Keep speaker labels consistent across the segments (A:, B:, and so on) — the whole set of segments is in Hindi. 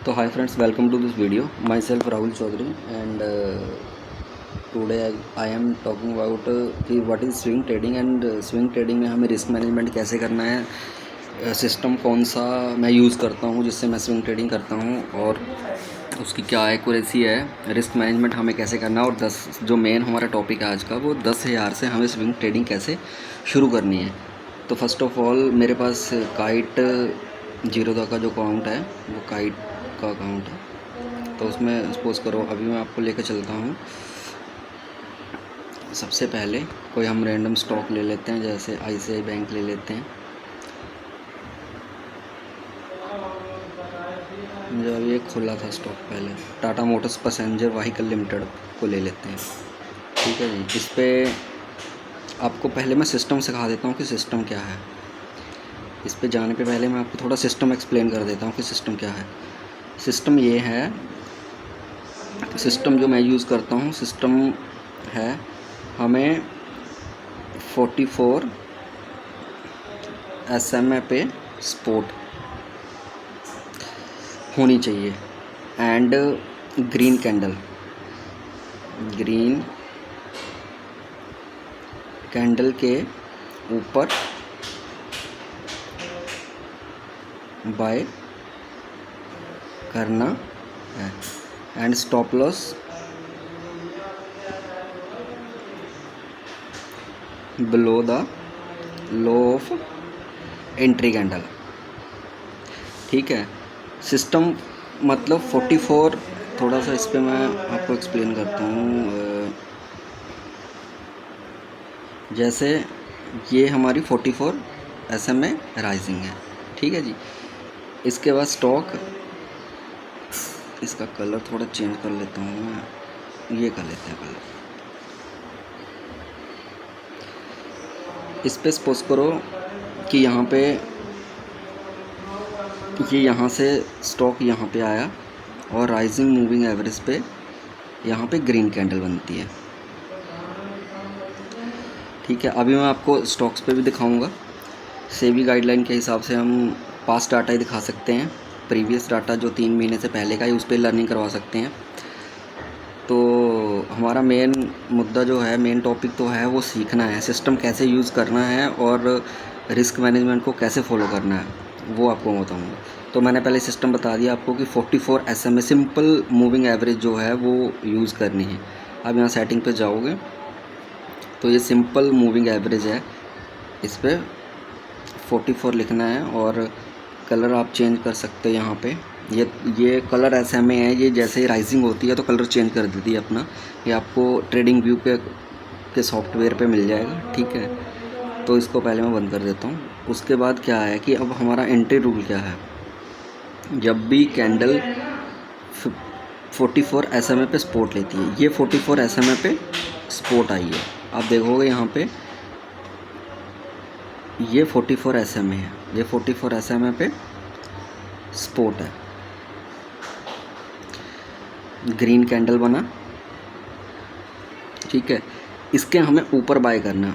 A: So hi friends, welcome to this video. Myself Rahul Chaudhary, and today I am talking about कि what is swing trading and swing trading में हमें रिस्क मैनेजमेंट कैसे करना है, सिस्टम कौन सा मैं यूज़ करता हूँ जिससे मैं स्विंग ट्रेडिंग करता हूँ और उसकी क्या एक्यूरेसी है, रिस्क मैनेजमेंट हमें कैसे करना है और 10 जो मेन हमारा टॉपिक है आज का वो 10,000 से हमें स्विंग ट्रेडिंग कैसे शुरू करनी है। तो फर्स्ट ऑफ ऑल मेरे पास काइट जीरोधा का जो अकाउंट है वो काइट का अकाउंट है, तो उसमें सपोज़ करो अभी मैं आपको लेकर चलता हूँ। सबसे पहले कोई हम रैंडम स्टॉक ले लेते हैं, जैसे ICICI बैंक ले लेते हैं। जो अभी एक खुला था स्टॉक पहले, Tata Motors passenger vehicle limited को ले लेते हैं। ठीक है जी, इस पर आपको पहले मैं सिस्टम सिखा देता हूँ कि सिस्टम क्या है। इस पे जाने पे पहले मैं आपको थोड़ा सिस्टम एक्सप्लेन कर देता हूँ कि सिस्टम क्या है। सिस्टम ये है, सिस्टम जो मैं यूज़ करता हूँ सिस्टम है, हमें 44 SMA पे स्पॉट होनी चाहिए एंड ग्रीन कैंडल के ऊपर बाय करना है and stop loss below the low of entry candle. ठीक है, सिस्टम मतलब 44, थोड़ा सा इस पर मैं आपको एक्सप्लेन करता हूँ। जैसे ये हमारी 44 SMA राइजिंग है। ठीक है जी, इसके बाद स्टॉक, इसका कलर थोड़ा चेंज कर लेता हूँ मैं, ये कर लेते हैं कलर। इस पे सपोज करो कि यहाँ पे ये यहाँ से स्टॉक यहाँ पे आया और राइजिंग मूविंग एवरेज पे यहाँ पे ग्रीन कैंडल बनती है। ठीक है, अभी मैं आपको स्टॉक्स पे भी दिखाऊंगा। सेबी गाइडलाइन के हिसाब से हम पास्ट डाटा ही दिखा सकते हैं, प्रीवियस डाटा जो 3 महीने से पहले का है उस पर लर्निंग करवा सकते हैं। तो हमारा मेन मुद्दा जो है, मेन टॉपिक तो है वो सीखना है, सिस्टम कैसे यूज़ करना है और रिस्क मैनेजमेंट को कैसे फॉलो करना है वो आपको बताऊँगा। तो मैंने पहले सिस्टम बता दिया आपको कि 44 SMA सिंपल मूविंग एवरेज जो है वो यूज़ करनी है। अब यहाँ सेटिंग पे जाओगे तो ये सिंपल मूविंग एवरेज है, इस पर 44 लिखना है और कलर आप चेंज कर सकते हो। यहाँ पे ये कलर SMA है, ये जैसे ही राइजिंग होती है तो कलर चेंज कर देती है अपना। ये आपको ट्रेडिंग व्यू के सॉफ्टवेयर पे मिल जाएगा। ठीक है, तो इसको पहले मैं बंद कर देता हूँ। उसके बाद क्या है कि अब हमारा एंट्री रूल क्या है, जब भी कैंडल 44 SMA पे स्पॉट लेती है, ये 44 SMA पे स्पॉट आई है, आप देखोगे यहाँ पे ये 44 SMA है, ये 44 SMA पे स्पॉट है, ग्रीन कैंडल बना। ठीक है, इसके हमें ऊपर बाय करना है,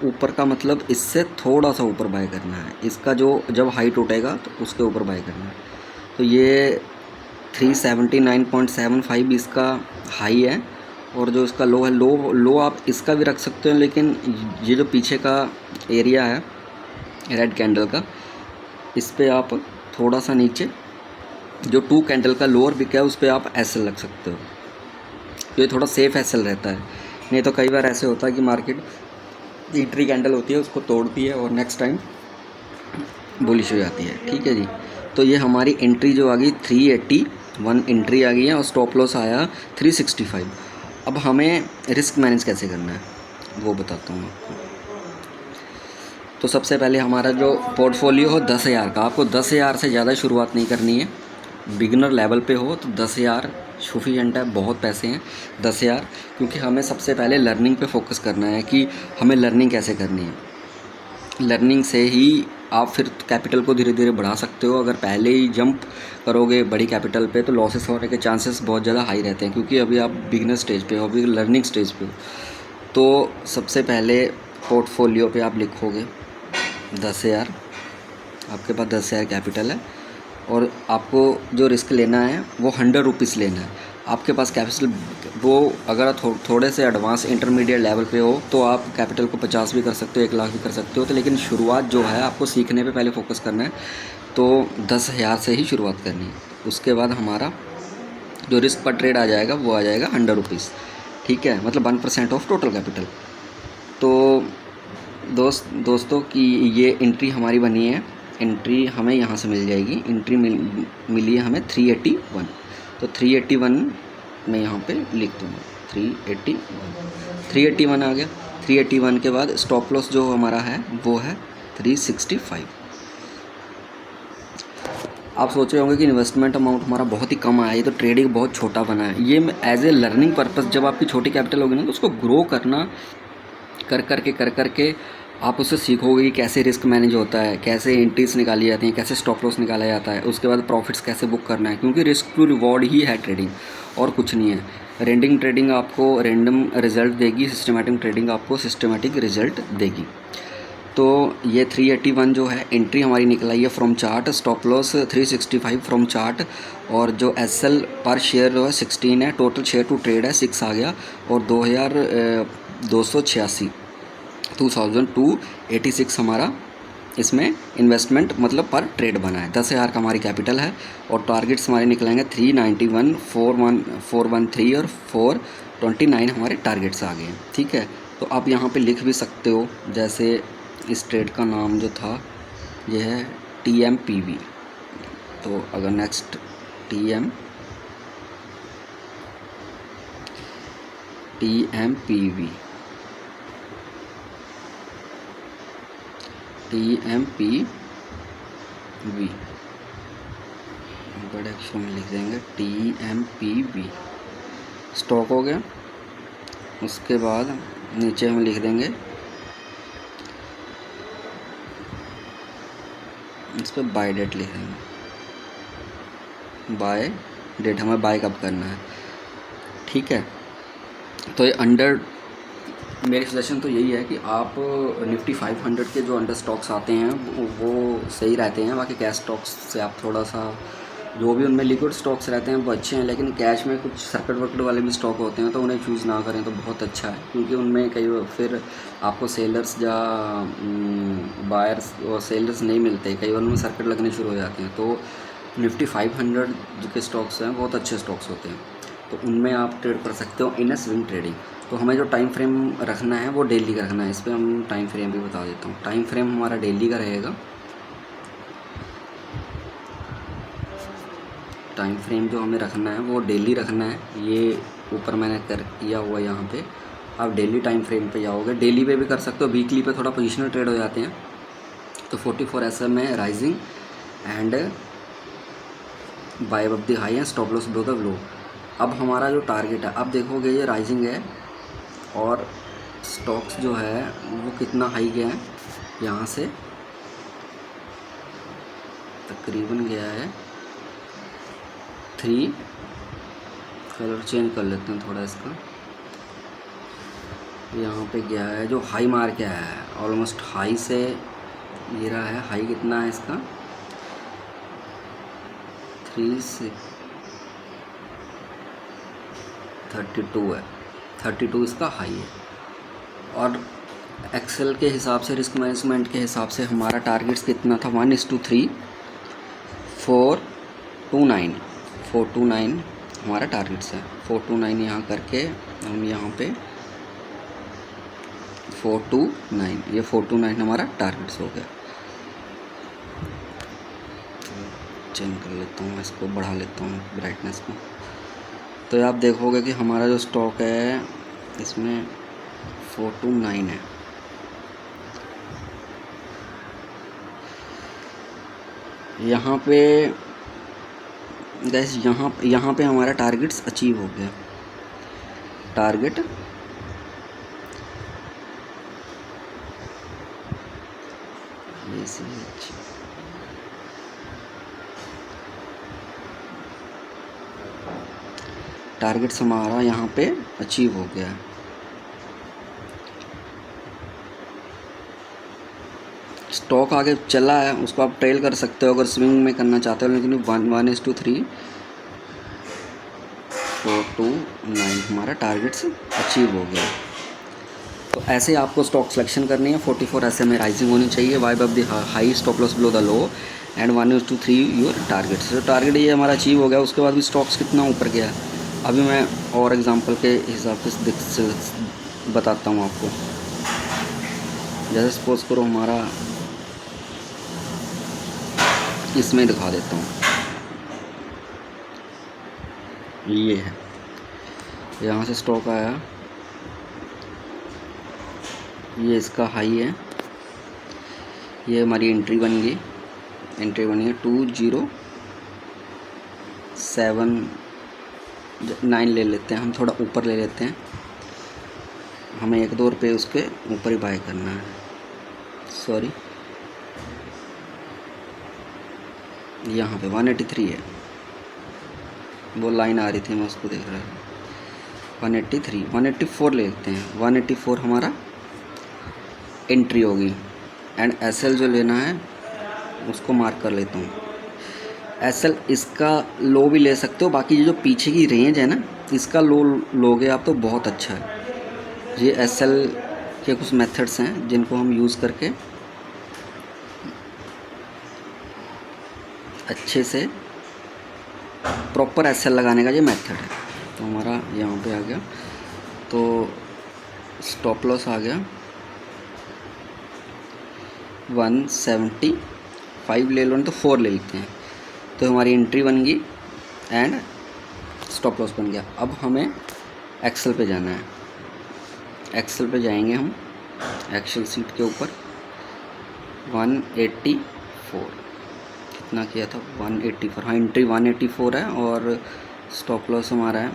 A: ऊपर का मतलब इससे थोड़ा सा ऊपर बाय करना है, इसका जो जब हाइट उठेगा तो उसके ऊपर बाय करना है। तो ये 379.75 इसका हाई है और जो इसका लो है, लो आप इसका भी रख सकते हो, लेकिन ये जो पीछे का एरिया है रेड कैंडल का, इस पे आप थोड़ा सा नीचे जो 2 कैंडल का लोअर बिक है उस पर आप SL रख सकते हो। ये थोड़ा सेफ SL रहता है, नहीं तो कई बार ऐसे होता है कि मार्केट एंट्री कैंडल होती है उसको तोड़ती है और नेक्स्ट टाइम बुलिश हो जाती है। ठीक है जी, तो ये हमारी एंट्री जो आ गई 381 एंट्री आ गई है और स्टॉप लॉस आया 365। अब हमें रिस्क मैनेज कैसे करना है वो बताता हूँ आपको। तो सबसे पहले हमारा जो पोर्टफोलियो हो 10,000 का, आपको 10,000 से ज़्यादा शुरुआत नहीं करनी है। बिगिनर लेवल पे हो तो 10,000 सफिशिएंट है, बहुत पैसे हैं 10,000, क्योंकि हमें सबसे पहले लर्निंग पे फोकस करना है कि हमें लर्निंग कैसे करनी है। लर्निंग से ही आप फिर कैपिटल को धीरे धीरे बढ़ा सकते हो। अगर पहले ही जंप करोगे बड़ी कैपिटल पे तो लॉसेस होने के चांसेस बहुत ज़्यादा हाई रहते हैं, क्योंकि अभी आप बिगिनर स्टेज पे हो, अभी लर्निंग स्टेज पे हो। तो सबसे पहले पोर्टफोलियो पे आप लिखोगे 10,000, आपके पास 10,000 कैपिटल है और आपको जो रिस्क लेना है वो 100 रुपीज़ लेना है। आपके पास कैपिटल वो अगर थोड़े से एडवांस इंटरमीडिएट लेवल पे हो तो आप कैपिटल को 50 भी कर सकते हो, 1 लाख भी कर सकते हो। तो लेकिन शुरुआत जो है आपको सीखने पे पहले फोकस करना है, तो 10,000 से ही शुरुआत करनी है। उसके बाद हमारा जो रिस्क पर ट्रेड आ जाएगा वो आ जाएगा 100 रुपीज़, ठीक है, मतलब 1% ऑफ टोटल कैपिटल। तो दोस्तों की ये एंट्री हमारी बनी है। एंट्री हमें यहाँ से मिल जाएगी। एंट्री मिली है हमें 381। तो 381 मैं यहाँ पे लिख दूँगा 381 आ गया। 381 के बाद स्टॉप लॉस जो हमारा है वो है 365। आप सोच रहे होंगे कि इन्वेस्टमेंट अमाउंट हमारा बहुत ही कम आया, ये तो ट्रेडिंग बहुत छोटा बना है। ये एज ए लर्निंग पर्पस, जब आपकी छोटी कैपिटल होगी ना तो उसको ग्रो करना कर करके आप उससे सीखोगे कि कैसे रिस्क मैनेज होता है, कैसे एंट्रीज निकाली जाती हैं, कैसे स्टॉप लॉस निकाला जाता है, उसके बाद प्रॉफिट्स कैसे बुक करना है। क्योंकि रिस्क टू रिवॉर्ड ही है ट्रेडिंग, और कुछ नहीं है। रेंडिंग ट्रेडिंग आपको रैंडम रिजल्ट देगी, सिस्टमेटिक ट्रेडिंग आपको सिस्टमेटिक रिजल्ट देगी। तो ये 381 जो है एंट्री हमारी निकल आई है from chart, stop loss 365 from chart, और जो एसएल पर शेयर जो है 16 है, टोटल शेयर टू ट्रेड है 6 आ गया, और 2286 2286 हमारा इसमें इन्वेस्टमेंट मतलब पर ट्रेड बना है। 10,000 का हमारी कैपिटल है, और टारगेट्स हमारे निकलेंगे 391, 413 और 429 हमारे टारगेट्स आ गए हैं, ठीक है। तो आप यहाँ पे लिख भी सकते हो, जैसे इस ट्रेड का नाम जो था ये है TMPV। तो अगर नेक्स्ट TMPV बड़े अक्षरों में लिख देंगे TMPV, स्टॉक हो गया। उसके बाद नीचे हम लिख देंगे, इस पर बाय डेट लिख देंगे, बाय डेट हमें बाय कब करना है, ठीक है। तो ये अंडर, मेरी सजेशन तो यही है कि आप निफ्टी 500 के जो अंडर स्टॉक्स आते हैं वो सही रहते हैं। बाकी कैश स्टॉक्स से आप थोड़ा सा, जो भी उनमें लिक्विड स्टॉक्स रहते हैं वो अच्छे हैं, लेकिन कैश में कुछ सर्किट वर्किट वाले भी स्टॉक होते हैं, तो उन्हें चूज़ ना करें तो बहुत अच्छा है। क्योंकि उनमें कई फिर आपको सेलर्स या बायर्स और सेलर्स नहीं मिलते, कई बार उनमें सर्किट लगने शुरू हो जाते हैं। तो निफ्टी 500 जो के स्टॉक्स हैं बहुत अच्छे स्टॉक्स होते हैं, तो उनमें आप ट्रेड कर सकते हो इन ए स्विंग ट्रेडिंग। तो हमें जो टाइम फ्रेम रखना है वो डेली का रखना है। इस पर हम टाइम फ्रेम भी बता देता हूँ। टाइम फ्रेम हमारा डेली का रहेगा। टाइम फ्रेम जो हमें रखना है वो डेली रखना है। ये ऊपर मैंने कर किया हुआ यहाँ पे, आप डेली टाइम फ्रेम पे जाओगे। डेली पे भी कर सकते हो, वीकली पे थोड़ा पोजिशनल ट्रेड हो जाते हैं। तो 44 SM है rising and buy above the high and stop loss below the low. अब हमारा जो टारगेट है, अब देखोगे ये राइजिंग है, और स्टॉक्स जो है वो कितना हाई गया है, यहाँ से तकरीबन गया है 3, कलर चेंज कर लेते हैं थोड़ा इसका, यहाँ पे गया है जो हाई मार के आया है, ऑलमोस्ट हाई से गिरा है। हाई कितना है इसका 32 है, 32 इसका हाई है। और एक्सेल के हिसाब से, रिस्क मैनेजमेंट के हिसाब से हमारा टारगेट्स कितना था 1:3, 429 हमारा टारगेट्स है। 429 यहाँ करके हम यहाँ पे 429, ये 429 हमारा टारगेट्स हो गया। चेंज कर लेता हूँ, इसको बढ़ा लेता हूँ ब्राइटनेस को। तो आप देखोगे कि हमारा जो स्टॉक है इसमें 429 है। यहाँ पे गैस, यहाँ पे हमारा टारगेट्स अचीव हो गया। टारगेट्स हमारा यहाँ पे अचीव हो गया। स्टॉक आगे चला है उसको आप ट्रेल कर सकते हो अगर स्विंग में करना चाहते हो, लेकिन 1:3 429 हमारा टारगेट्स अचीव हो गया। तो ऐसे आपको स्टॉक सिलेक्शन करनी है। 44 SMA राइजिंग होनी चाहिए, vibe of the high, stop loss below the low, and 1:3 your targets. जो टारगेट ये हमारा अचीव हो गया, उसके बाद भी स्टॉक्स कितना ऊपर गया है अभी मैं और एग्जांपल के हिसाब से बताता हूँ आपको। जैसे सपोज करो हमारा इसमें दिखा देता हूँ, ये है, यहाँ से स्टॉक आया, ये इसका हाई है, ये हमारी एंट्री बन गई, 2079 ले लेते हैं हम, थोड़ा ऊपर ले लेते हैं, हमें 1-2 रुपये उसके ऊपर ही बाय करना है। सॉरी, यहाँ पे 183 है, वो लाइन आ रही थी मैं उसको देख रहा था। 183 184 ले लेते हैं, 184 हमारा एंट्री होगी, एंड SL जो लेना है उसको मार्क कर लेता हूँ। SL इसका लो भी ले सकते हो, बाकी ये जो पीछे की रेंज है ना, इसका लो लोगे आप तो बहुत अच्छा है। ये SL के कुछ मेथड्स हैं जिनको हम यूज़ करके अच्छे से प्रॉपर SL लगाने का ये मेथड है। तो हमारा यहाँ पे आ गया, तो स्टॉप लॉस आ गया 175 ले लो, नहीं तो 4 ले लेते हैं, तो हमारी एंट्री बन गई एंड स्टॉप लॉस बन गया। अब हमें एक्सेल पे जाना है, एक्सेल पे जाएंगे हम, एक्सेल सीट के ऊपर 184 कितना किया था, 184, हाँ एंट्री 184 है और स्टॉप लॉस हमारा है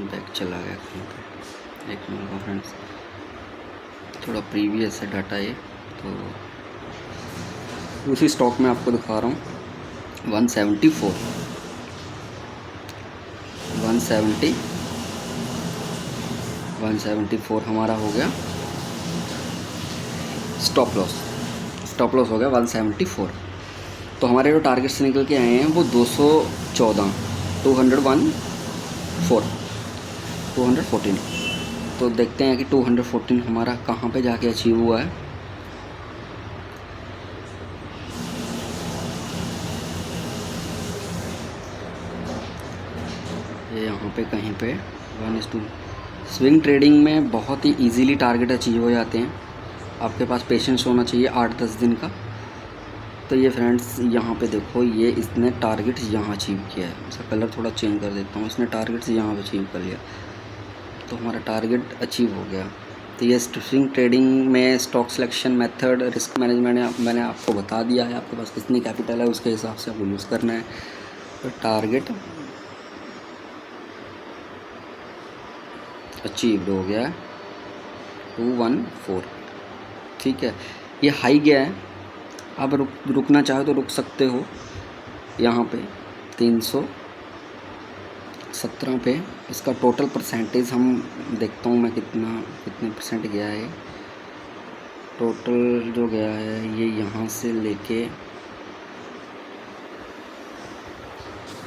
A: बैक चला गया कहीं पे, एक मिनट का फ्रेंड्स, थोड़ा प्रीवियस है डाटा ये, तो उसी स्टॉक में आपको दिखा रहा हूँ 174 हमारा हो गया स्टॉप लॉस हो गया 174। तो हमारे जो टारगेट से निकल के आए हैं वो 214 214। तो देखते हैं कि 214 हमारा कहाँ पे जाके अचीव हुआ है। ये यहाँ पे कहीं पे 1:2। स्विंग ट्रेडिंग में बहुत ही इजीली टारगेट अचीव हो जाते हैं, आपके पास पेशेंस होना चाहिए 8-10 दिन का। तो ये फ्रेंड्स यहाँ पे देखो, ये इसने टारगेट यहाँ अचीव किया है, इसका कलर थोड़ा चेंज कर देता हूँ, इसने टारगेट यहाँ पे अचीव कर लिया, तो हमारा टारगेट अचीव हो गया। तो ये स्विंग ट्रेडिंग में stock selection method, risk management मैंने आपको बता दिया है, आपके पास कितनी कैपिटल है उसके हिसाब से आपको यूज़ करना है। तो टारगेट अचीव्ड हो गया 214, ठीक है। ये हाई गया है, अब रुकना चाहो तो रुक सकते हो यहाँ पे 317 पे। इसका टोटल परसेंटेज हम देखता हूँ मैं कितने परसेंट गया है। टोटल जो गया है ये यहाँ से लेके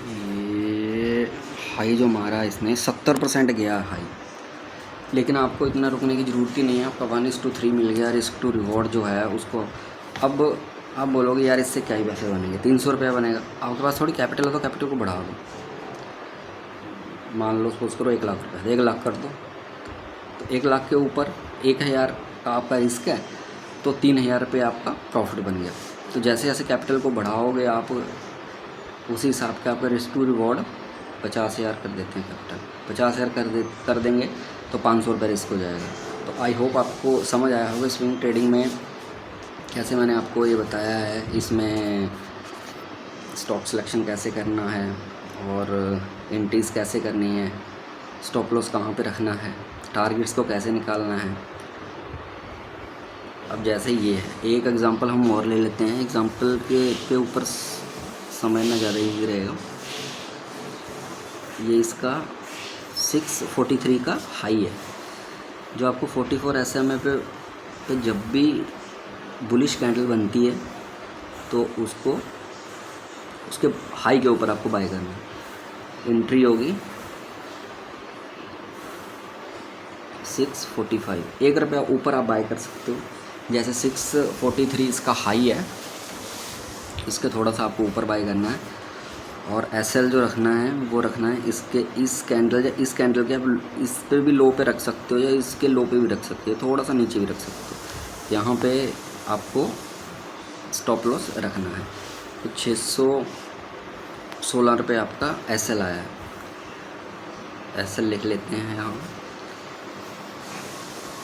A: ये हाई जो मारा इसने 70% गया हाई, लेकिन आपको इतना रुकने की ज़रूरत ही नहीं है, आपका 1:3 मिल गया। रिस्क टू रिवॉर्ड जो है उसको, अब आप बोलोगे यार इससे क्या ही पैसे बनेंगे, 300 रुपया बनेगा। आपके पास थोड़ी कैपिटल है तो कैपिटल को बढ़ा दो, मान लो सपोज करो 1 लाख रुपये, 1 लाख कर दो, तो 1 लाख के ऊपर 1000 का आपका रिस्क है, तो 3000 रुपये आपका प्रॉफिट बन गया। तो जैसे जैसे कैपिटल को बढ़ाओगे आप, उसी हिसाब का आपका रिस्क टू रिवॉर्ड 50,000 कर देते हैं। कैपिटल 50,000 कर देंगे तो 500 रुपये रिस्क हो जाएगा। तो आई होप आपको समझ आया होगा स्विंग ट्रेडिंग में कैसे मैंने आपको ये बताया है, इसमें स्टॉक सिलेक्शन कैसे करना है और एंट्रीज कैसे करनी है, स्टॉप लॉस कहाँ पे रखना है, टारगेट्स को कैसे निकालना है। अब जैसे ये है, एक एग्जांपल हम और ले लेते हैं, एग्जांपल के ऊपर समझना ज़्यादा ईजी रहेगा। ये इसका 643 का हाई है। जो आपको 44 SMA पे जब भी बुलिश कैंडल बनती है तो उसके हाई के ऊपर आपको बाय करना है। एंट्री होगी 645, 1 रुपया ऊपर आप बाय कर सकते हो। जैसे 643 इसका हाई है, इसके थोड़ा सा आपको ऊपर बाय करना है। और SL जो रखना है वो रखना है इसके इस कैंडल या इस कैंडल के, आप इस पे भी लो पे रख सकते हो या इसके लो पे भी रख सकते हो, थोड़ा सा नीचे भी रख सकते हो। यहाँ पे आपको स्टॉप लॉस रखना है। तो 616 रुपये आपका SL आया है। SL लिख लेते हैं यहाँ,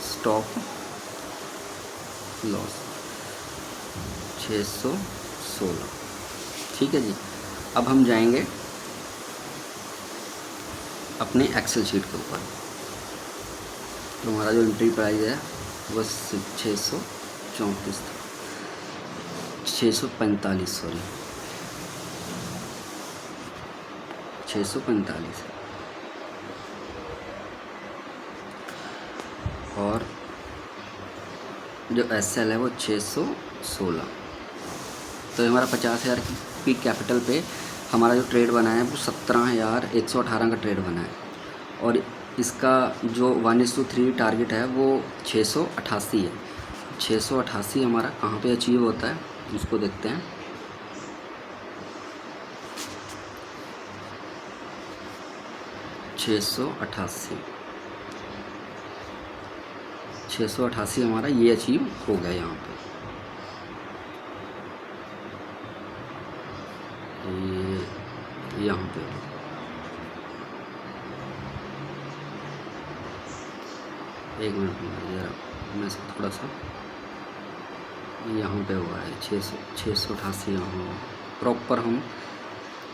A: स्टॉप लॉस 616। ठीक है जी। अब हम जाएंगे अपने एक्सेल शीट के ऊपर। तो हमारा जो एंट्री प्राइस है वो 634 था, 645 सॉरी 645। और जो SL है वो 616। तो हमारा 50,000 की कैपिटल पे हमारा जो ट्रेड बना है वो 17,118 का ट्रेड बना है। और इसका जो 1:3 टारगेट है वो 688 है। 688 हमारा कहाँ पे अचीव होता है उसको देखते हैं। छः सौ अट्ठासी हमारा ये अचीव हो गया यहाँ पे। ये यहाँ पे एक मिनट में ज़रा मैं थोड़ा सा यहाँ पे हुआ है 688 यहाँ प्रॉपर हम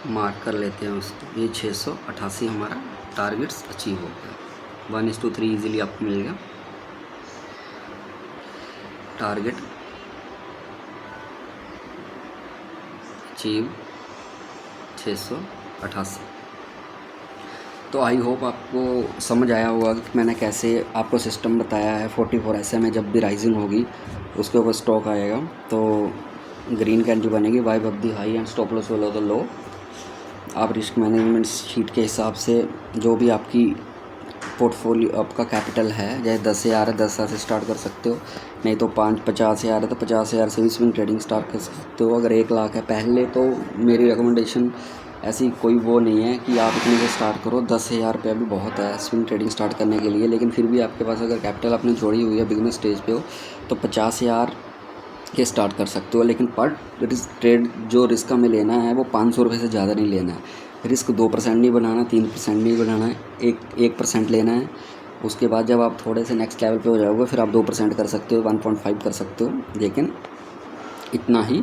A: मार्क कर लेते हैं उसको। ये 688 हमारा टारगेट्स अचीव हो गया। 1:3 ईजिली आपको मिल गया टारगेट अचीव 688। तो आई होप आपको समझ आया होगा कि मैंने कैसे आपको सिस्टम बताया है। 44 SMA जब भी राइजिंग होगी उसके ऊपर स्टॉक आएगा तो ग्रीन कैंडल बनेगी, bye up the high and stop loss will the low. आप रिस्क मैनेजमेंट शीट के हिसाब से जो भी आपकी पोर्टफोलियो आपका कैपिटल है, जैसे 10,000 है 10,000 से स्टार्ट कर सकते हो, नहीं तो 50,000 है तो 50,000 से भी स्विंग ट्रेडिंग स्टार्ट कर सकते हो। अगर 1 लाख है पहले तो मेरी रिकमेंडेशन ऐसी कोई वो नहीं है कि आप इतने से स्टार्ट करो। 10,000 रुपया भी बहुत है स्विंग ट्रेडिंग स्टार्ट करने के लिए। लेकिन फिर भी आपके पास अगर कैपिटल आपने जोड़ी हुई है, बिगिनर स्टेज पे हो, तो 50,000 के स्टार्ट कर सकते हो। लेकिन पर ट्रेड जो रिस्क हमें लेना है वो 500 रुपये से ज़्यादा नहीं लेना है। रिस्क 2% नहीं बनाना, 3% नहीं बनाना है, 1% लेना है। उसके बाद जब आप थोड़े से नेक्स्ट लेवल पे हो जाओगे फिर आप 2% कर सकते हो, 1.5 कर सकते हो, लेकिन इतना ही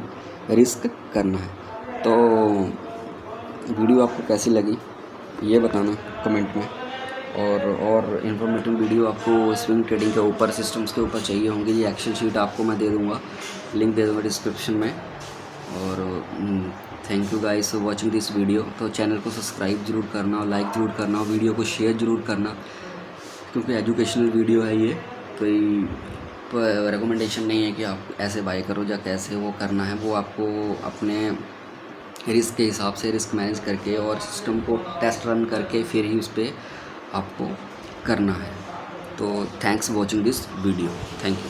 A: रिस्क करना है। तो वीडियो आपको कैसी लगी ये बताना कमेंट में। और इन्फॉर्मेटिव वीडियो आपको स्विंग ट्रेडिंग के ऊपर, सिस्टम्स के ऊपर चाहिए होंगे, ये एक्सेल शीट आपको मैं दे दूँगा, लिंक दे दूँगा डिस्क्रिप्शन में। और thank you guys for watching this video. तो चैनल को सब्सक्राइब जरूर करना और लाइक ज़रूर करना और वीडियो को शेयर ज़रूर करना, क्योंकि एजुकेशनल वीडियो है ये। कोई रिकमेंडेशन नहीं है कि आप ऐसे बाय करो या कैसे वो करना है। वो आपको अपने रिस्क के हिसाब से रिस्क मैनेज करके और सिस्टम को टेस्ट रन करके फिर ही उस पर आपको करना है। तो thanks watching this video, thank you.